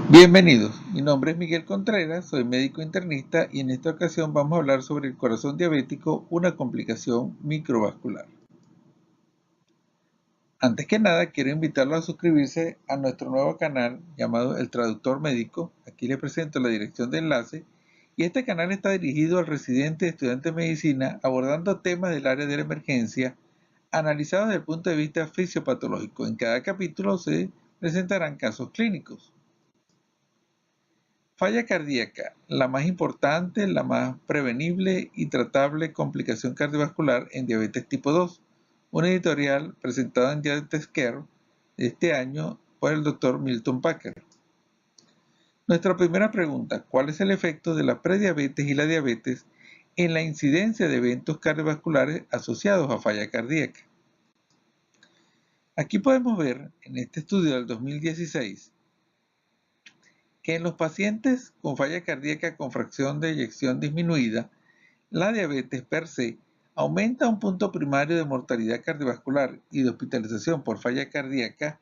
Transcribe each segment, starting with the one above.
Bienvenidos, mi nombre es Miguel Contreras, soy médico internista y en esta ocasión vamos a hablar sobre el corazón diabético, una complicación microvascular. Antes que nada, quiero invitarlos a suscribirse a nuestro nuevo canal llamado El Traductor Médico. Aquí les presento la dirección de enlace y este canal está dirigido al residente estudiante de medicina abordando temas del área de la emergencia analizados desde el punto de vista fisiopatológico. En cada capítulo se presentarán casos clínicos. Falla cardíaca, la más importante, la más prevenible y tratable complicación cardiovascular en diabetes tipo 2. Un editorial presentado en Diabetes Care de este año por el Dr. Milton Packer. Nuestra primera pregunta, ¿cuál es el efecto de la prediabetes y la diabetes en la incidencia de eventos cardiovasculares asociados a falla cardíaca? Aquí podemos ver en este estudio del 2016 que en los pacientes con falla cardíaca con fracción de eyección disminuida, la diabetes per se aumenta un punto primario de mortalidad cardiovascular y de hospitalización por falla cardíaca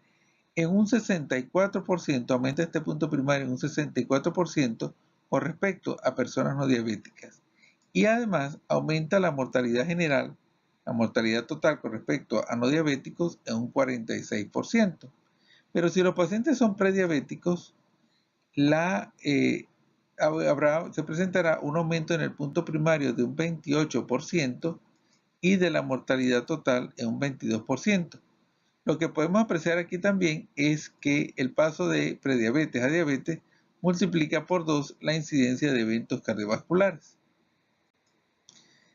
en un 64%, aumenta este punto primario en un 64% con respecto a personas no diabéticas. Y además aumenta la mortalidad general, la mortalidad total con respecto a no diabéticos en un 46%. Pero si los pacientes son prediabéticos, se presentará un aumento en el punto primario de un 28% y de la mortalidad total en un 22%. Lo que podemos apreciar aquí también es que el paso de prediabetes a diabetes multiplica por 2 la incidencia de eventos cardiovasculares.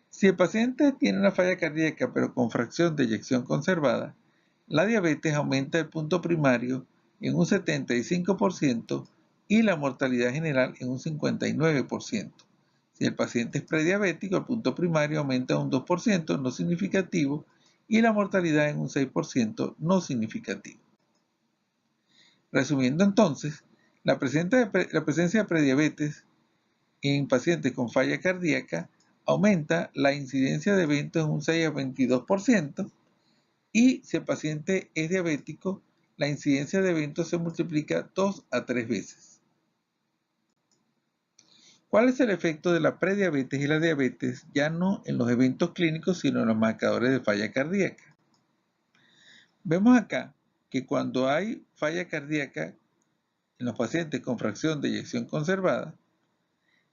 Si el paciente tiene una falla cardíaca pero con fracción de eyección conservada, la diabetes aumenta el punto primario en un 75% y la mortalidad general en un 59%. Si el paciente es prediabético, el punto primario aumenta un 2% no significativo y la mortalidad en un 6% no significativo. Resumiendo entonces, la presencia de prediabetes en pacientes con falla cardíaca aumenta la incidencia de eventos en un 6 a 22% y si el paciente es diabético, la incidencia de eventos se multiplica 2 a 3 veces. ¿Cuál es el efecto de la prediabetes y la diabetes ya no en los eventos clínicos sino en los marcadores de falla cardíaca? Vemos acá que cuando hay falla cardíaca en los pacientes con fracción de eyección conservada,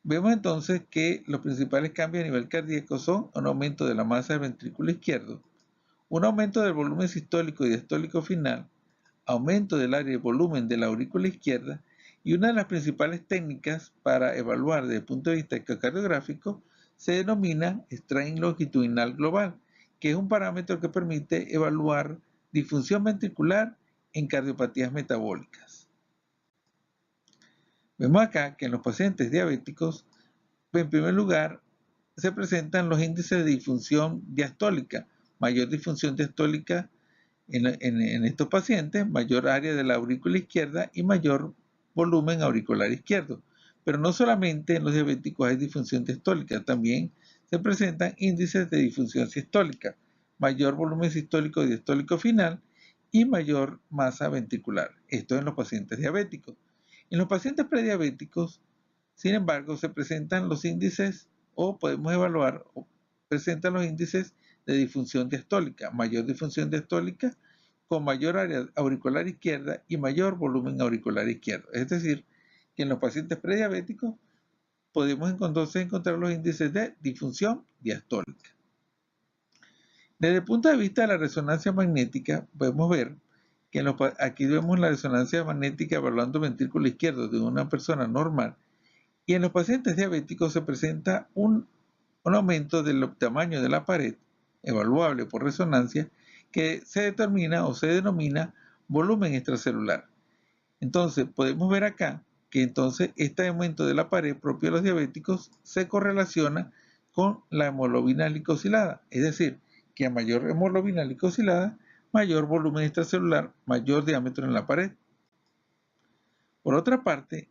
vemos entonces que los principales cambios a nivel cardíaco son un aumento de la masa del ventrículo izquierdo, un aumento del volumen sistólico y diastólico final, aumento del área de volumen de la aurícula izquierda y una de las principales técnicas para evaluar desde el punto de vista ecocardiográfico se denomina strain longitudinal global, que es un parámetro que permite evaluar disfunción ventricular en cardiopatías metabólicas. Vemos acá que en los pacientes diabéticos, en primer lugar, se presentan los índices de disfunción diastólica, mayor disfunción diastólica en estos pacientes, mayor área de la aurícula izquierda y mayor volumen auricular izquierdo. Pero no solamente en los diabéticos hay disfunción diastólica, también se presentan índices de disfunción sistólica, mayor volumen sistólico y diastólico final y mayor masa ventricular. Esto en los pacientes diabéticos. En los pacientes prediabéticos, sin embargo, se presentan los índices o podemos evaluar o presentan los índices de disfunción diastólica, mayor disfunción diastólica con mayor área auricular izquierda y mayor volumen auricular izquierdo. Es decir, que en los pacientes prediabéticos podemos encontrar los índices de disfunción diastólica. Desde el punto de vista de la resonancia magnética, podemos ver que aquí vemos la resonancia magnética evaluando el ventrículo izquierdo de una persona normal y en los pacientes diabéticos se presenta un aumento del tamaño de la pared, evaluable por resonancia, que se determina o se denomina volumen extracelular. Entonces, podemos ver acá que entonces este aumento de la pared propio de los diabéticos se correlaciona con la hemoglobina glicosilada, es decir, que a mayor hemoglobina glicosilada, mayor volumen extracelular, mayor diámetro en la pared. Por otra parte,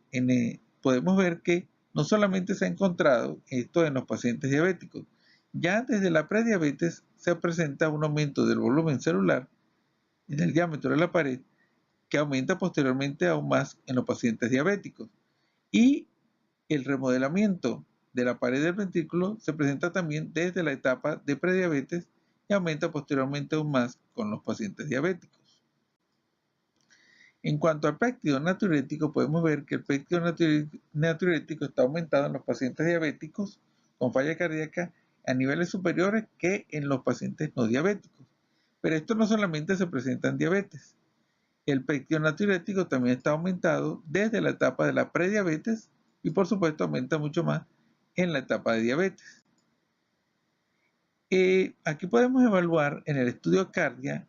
podemos ver que no solamente se ha encontrado esto en los pacientes diabéticos, ya desde la prediabetes se presenta un aumento del volumen celular y del diámetro de la pared que aumenta posteriormente aún más en los pacientes diabéticos. Y el remodelamiento de la pared del ventrículo se presenta también desde la etapa de prediabetes y aumenta posteriormente aún más con los pacientes diabéticos. En cuanto al péptido natriurético, podemos ver que el péptido natriurético está aumentado en los pacientes diabéticos con falla cardíaca a niveles superiores que en los pacientes no diabéticos. Pero esto no solamente se presenta en diabetes. El péptido natriurético también está aumentado desde la etapa de la prediabetes y por supuesto aumenta mucho más en la etapa de diabetes. Aquí podemos evaluar en el estudio Cardia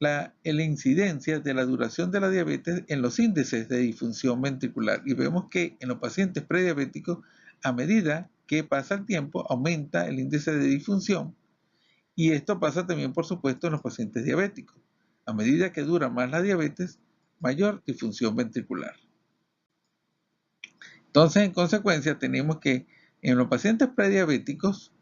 la incidencia de la duración de la diabetes en los índices de disfunción ventricular y vemos que en los pacientes prediabéticos, a medida que pasa el tiempo, aumenta el índice de disfunción y esto pasa también, por supuesto, en los pacientes diabéticos. A medida que dura más la diabetes, mayor disfunción ventricular. Entonces, en consecuencia, tenemos que en los pacientes prediabéticos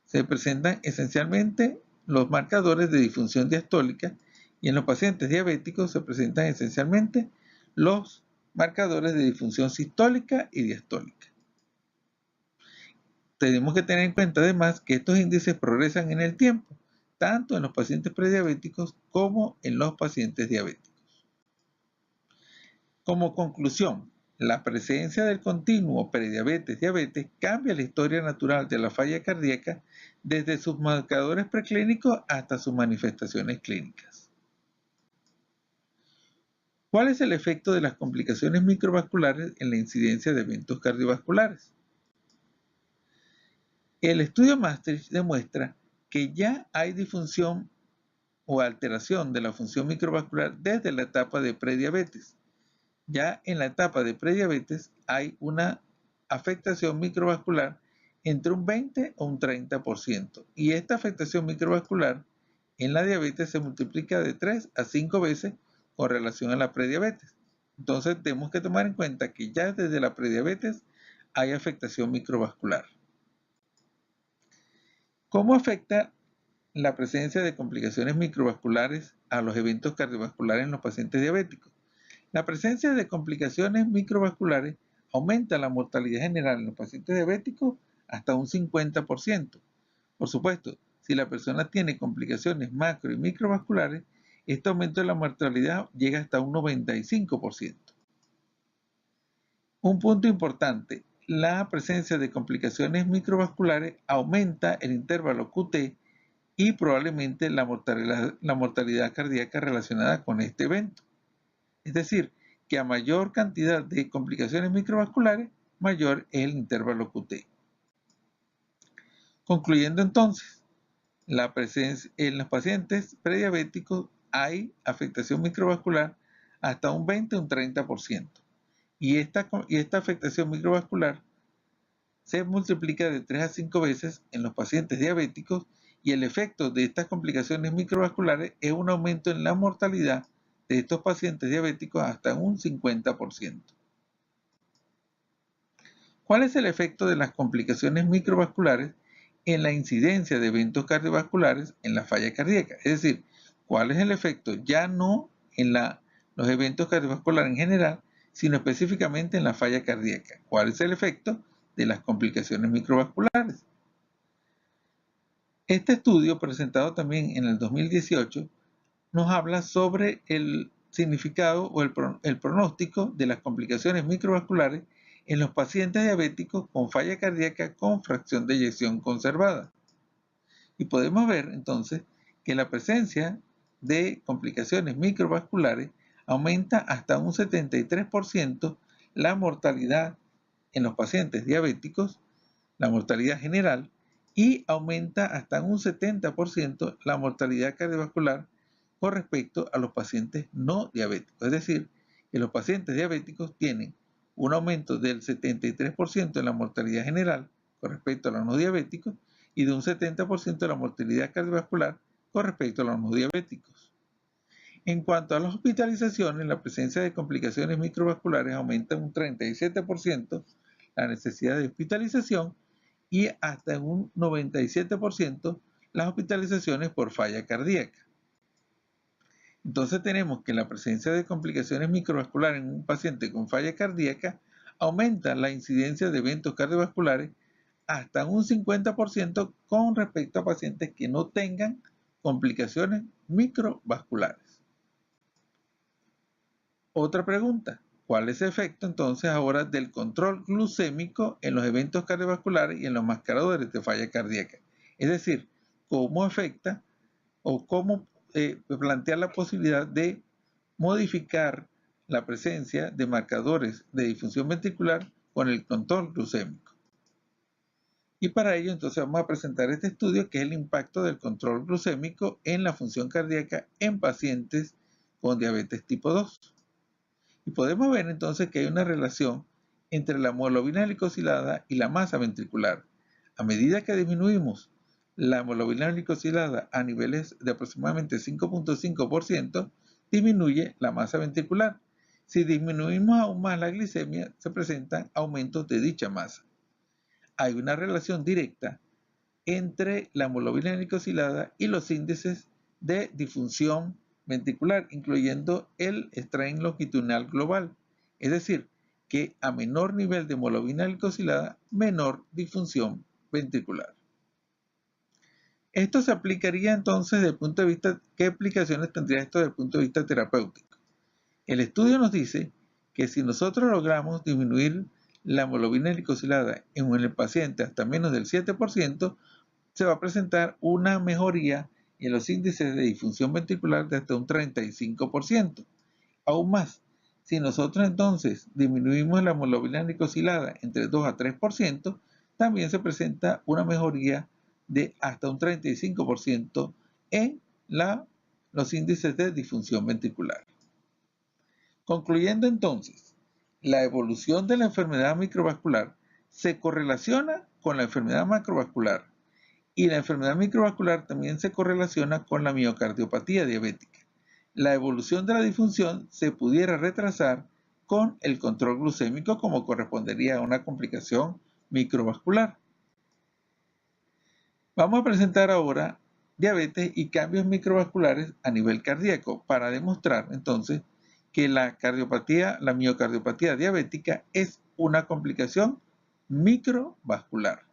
se presentan esencialmente los marcadores de disfunción diastólica y en los pacientes diabéticos se presentan esencialmente los marcadores de disfunción sistólica y diastólica. Tenemos que tener en cuenta además que estos índices progresan en el tiempo, tanto en los pacientes prediabéticos como en los pacientes diabéticos. Como conclusión, la presencia del continuo prediabetes-diabetes cambia la historia natural de la falla cardíaca desde sus marcadores preclínicos hasta sus manifestaciones clínicas. ¿Cuál es el efecto de las complicaciones microvasculares en la incidencia de eventos cardiovasculares? El estudio Maastricht demuestra que ya hay disfunción o alteración de la función microvascular desde la etapa de prediabetes. Ya en la etapa de prediabetes hay una afectación microvascular entre un 20 o un 30%. Y esta afectación microvascular en la diabetes se multiplica de 3 a 5 veces con relación a la prediabetes. Entonces tenemos que tomar en cuenta que ya desde la prediabetes hay afectación microvascular. ¿Cómo afecta la presencia de complicaciones microvasculares a los eventos cardiovasculares en los pacientes diabéticos? La presencia de complicaciones microvasculares aumenta la mortalidad general en los pacientes diabéticos hasta un 50%. Por supuesto, si la persona tiene complicaciones macro y microvasculares, este aumento de la mortalidad llega hasta un 95%. Un punto importante, la presencia de complicaciones microvasculares aumenta el intervalo QT y probablemente la mortalidad cardíaca relacionada con este evento. Es decir, que a mayor cantidad de complicaciones microvasculares, mayor es el intervalo QT. Concluyendo entonces, en los pacientes prediabéticos hay afectación microvascular hasta un 20 o un 30%. Y esta afectación microvascular se multiplica de 3 a 5 veces en los pacientes diabéticos y el efecto de estas complicaciones microvasculares es un aumento en la mortalidad de estos pacientes diabéticos hasta un 50%. ¿Cuál es el efecto de las complicaciones microvasculares en la incidencia de eventos cardiovasculares en la falla cardíaca? Es decir, ¿cuál es el efecto ya no en los eventos cardiovasculares en general, sino específicamente en la falla cardíaca? ¿Cuál es el efecto de las complicaciones microvasculares? Este estudio, presentado también en el 2018, nos habla sobre el significado o el pronóstico de las complicaciones microvasculares en los pacientes diabéticos con falla cardíaca con fracción de eyección conservada. Y podemos ver entonces que la presencia de complicaciones microvasculares aumenta hasta un 73% la mortalidad en los pacientes diabéticos, la mortalidad general, y aumenta hasta un 70% la mortalidad cardiovascular con respecto a los pacientes no diabéticos. Es decir, que los pacientes diabéticos tienen un aumento del 73% en la mortalidad general con respecto a los no diabéticos y de un 70% de la mortalidad cardiovascular con respecto a los no diabéticos. En cuanto a las hospitalizaciones, la presencia de complicaciones microvasculares aumenta un 37% la necesidad de hospitalización y hasta un 97% las hospitalizaciones por falla cardíaca. Entonces tenemos que la presencia de complicaciones microvasculares en un paciente con falla cardíaca aumenta la incidencia de eventos cardiovasculares hasta un 50% con respecto a pacientes que no tengan complicaciones microvasculares. Otra pregunta, ¿cuál es el efecto entonces ahora del control glucémico en los eventos cardiovasculares y en los mascaradores de falla cardíaca? Es decir, ¿cómo afecta o cómo plantear la posibilidad de modificar la presencia de marcadores de disfunción ventricular con el control glucémico? Y para ello entonces vamos a presentar este estudio que es el impacto del control glucémico en la función cardíaca en pacientes con diabetes tipo 2. Y podemos ver entonces que hay una relación entre la hemoglobina glicosilada y la masa ventricular. A medida que disminuimos la hemoglobina glicosilada a niveles de aproximadamente 5.5%, disminuye la masa ventricular. Si disminuimos aún más la glicemia, se presentan aumentos de dicha masa. Hay una relación directa entre la hemoglobina glicosilada y los índices de disfunción ventricular, incluyendo el strain longitudinal global. Es decir, que a menor nivel de hemoglobina glicosilada, menor disfunción ventricular. Esto se aplicaría entonces desde el punto de vista, ¿qué aplicaciones tendría esto desde el punto de vista terapéutico? El estudio nos dice que si nosotros logramos disminuir la hemoglobina glicosilada en el paciente hasta menos del 7%, se va a presentar una mejoría en los índices de disfunción ventricular de hasta un 35%. Aún más, si nosotros entonces disminuimos la hemoglobina glicosilada entre 2 a 3%, también se presenta una mejoría de hasta un 35% en los índices de disfunción ventricular. Concluyendo entonces, la evolución de la enfermedad microvascular se correlaciona con la enfermedad macrovascular y la enfermedad microvascular también se correlaciona con la miocardiopatía diabética. La evolución de la disfunción se pudiera retrasar con el control glucémico como correspondería a una complicación microvascular. Vamos a presentar ahora diabetes y cambios microvasculares a nivel cardíaco para demostrar entonces que la miocardiopatía diabética es una complicación microvascular.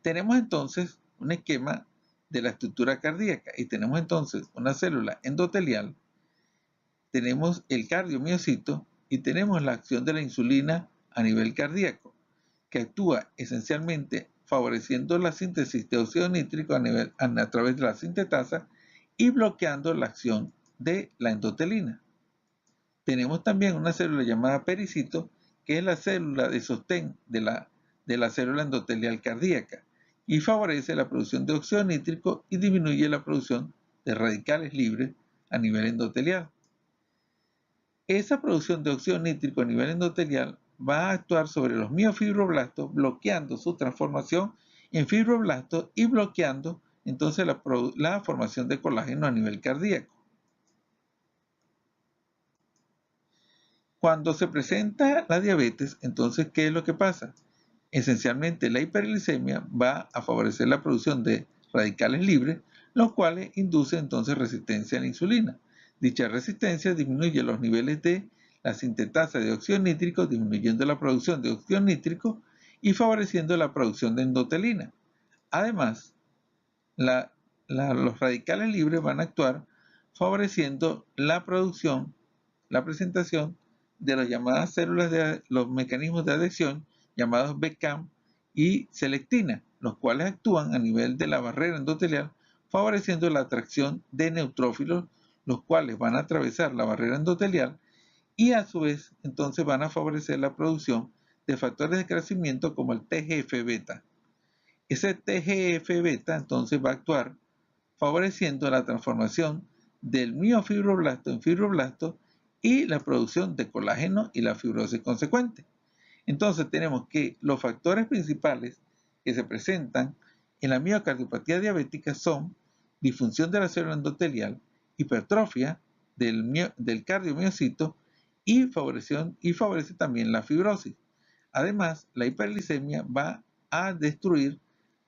Tenemos entonces un esquema de la estructura cardíaca y tenemos entonces una célula endotelial, tenemos el cardiomiocito y tenemos la acción de la insulina a nivel cardíaco, que actúa esencialmente favoreciendo la síntesis de óxido nítrico a través de la sintetasa y bloqueando la acción de la endotelina. Tenemos también una célula llamada pericito, que es la célula de sostén de la célula endotelial cardíaca y favorece la producción de óxido nítrico y disminuye la producción de radicales libres a nivel endotelial. Esa producción de óxido nítrico a nivel endotelial va a actuar sobre los miofibroblastos, bloqueando su transformación en fibroblastos y bloqueando entonces la formación de colágeno a nivel cardíaco. Cuando se presenta la diabetes, entonces, ¿qué es lo que pasa? Esencialmente, la hiperglicemia va a favorecer la producción de radicales libres, los cuales inducen entonces resistencia a la insulina. Dicha resistencia disminuye los niveles de la sintetasa de óxido nítrico, disminuyendo la producción de óxido nítrico y favoreciendo la producción de endotelina. Además, los radicales libres van a actuar favoreciendo la producción, la presentación de las llamadas células de los mecanismos de adhesión llamados BCAM y selectina, los cuales actúan a nivel de la barrera endotelial, favoreciendo la atracción de neutrófilos, los cuales van a atravesar la barrera endotelial y a su vez entonces van a favorecer la producción de factores de crecimiento como el TGF-beta. Ese TGF-beta entonces va a actuar favoreciendo la transformación del miofibroblasto en fibroblasto y la producción de colágeno y la fibrosis consecuente. Entonces tenemos que los factores principales que se presentan en la miocardiopatía diabética son disfunción de la célula endotelial, hipertrofia del cardiomiocito y favorece también la fibrosis. Además, la hiperglicemia va a destruir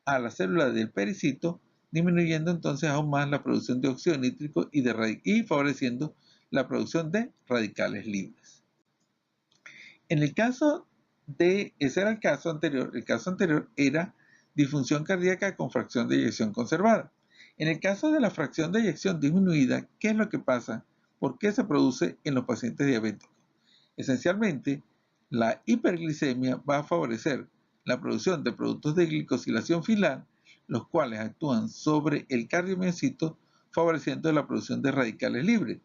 a la célula del pericito, disminuyendo entonces aún más la producción de óxido nítrico y favoreciendo la producción de radicales libres. En el caso ese era el caso anterior era disfunción cardíaca con fracción de eyección conservada. En el caso de la fracción de eyección disminuida, ¿qué es lo que pasa? ¿Por qué se produce en los pacientes diabéticos? Esencialmente, la hiperglicemia va a favorecer la producción de productos de glicosilación final, los cuales actúan sobre el cardiomiocito, favoreciendo la producción de radicales libres.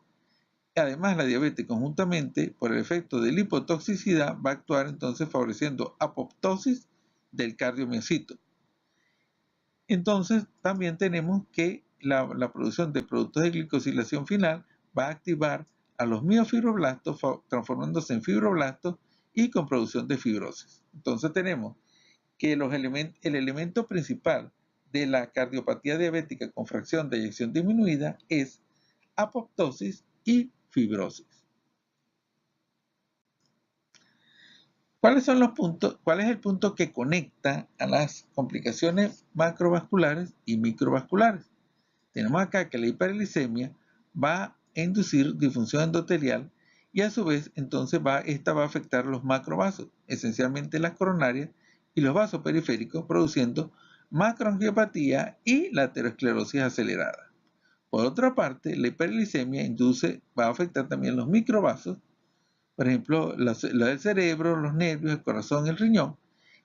Además, la diabetes conjuntamente, por el efecto de lipotoxicidad, va a actuar entonces favoreciendo apoptosis del cardiomiocito. Entonces, también tenemos que la producción de productos de glicosilación final va a activar a los miofibroblastos, transformándose en fibroblastos y con producción de fibrosis. Entonces tenemos que el elemento principal de la cardiopatía diabética con fracción de eyección disminuida es apoptosis y fibrosis. ¿Cuáles son los puntos? ¿Cuál es el punto que conecta a las complicaciones macrovasculares y microvasculares? Tenemos acá que la hiperglicemia va a inducir disfunción endotelial y a su vez entonces esta va a afectar los macrovasos, esencialmente las coronarias y los vasos periféricos, produciendo macroangiopatía y la aterosclerosis acelerada. Por otra parte, la hiperglicemia va a afectar también los microvasos, por ejemplo, la del cerebro, los nervios, el corazón, el riñón,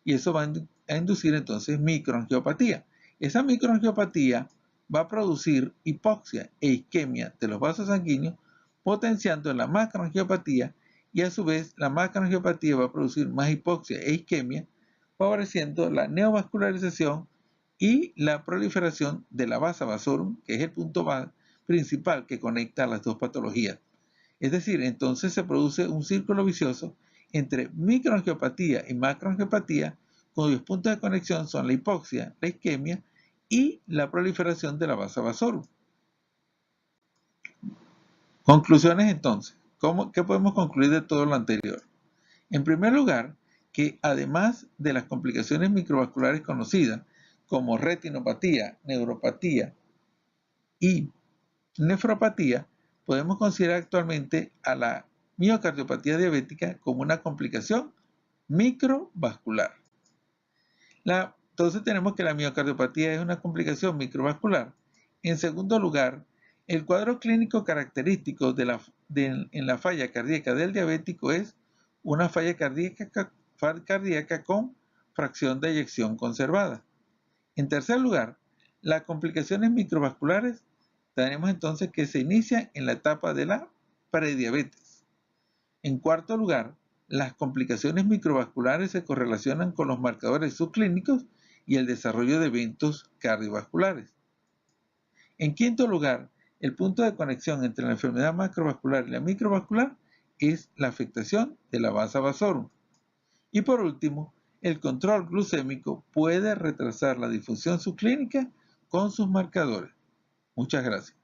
y eso va a inducir entonces microangiopatía. Esa microangiopatía va a producir hipoxia e isquemia de los vasos sanguíneos, potenciando la macroangiopatía, y a su vez la macroangiopatía va a producir más hipoxia e isquemia, favoreciendo la neovascularización y la proliferación de la vasa vasorum, que es el punto principal que conecta a las dos patologías. Es decir, entonces se produce un círculo vicioso entre microangiopatía y macroangiopatía, cuyos puntos de conexión son la hipoxia, la isquemia y la proliferación de la vasa vasorum. Conclusiones entonces. ¿Qué podemos concluir de todo lo anterior? En primer lugar, que además de las complicaciones microvasculares conocidas como retinopatía, neuropatía y nefropatía, podemos considerar actualmente a la miocardiopatía diabética como una complicación microvascular. Entonces tenemos que la miocardiopatía es una complicación microvascular. En segundo lugar, el cuadro clínico característico en la falla cardíaca del diabético es una falla cardíaca con fracción de eyección conservada. En tercer lugar, las complicaciones microvasculares tenemos entonces que se inicia en la etapa de la prediabetes. En cuarto lugar, las complicaciones microvasculares se correlacionan con los marcadores subclínicos y el desarrollo de eventos cardiovasculares. En quinto lugar, el punto de conexión entre la enfermedad macrovascular y la microvascular es la afectación de la vasa vasorum. Y por último, el control glucémico puede retrasar la difusión subclínica con sus marcadores. Muchas gracias.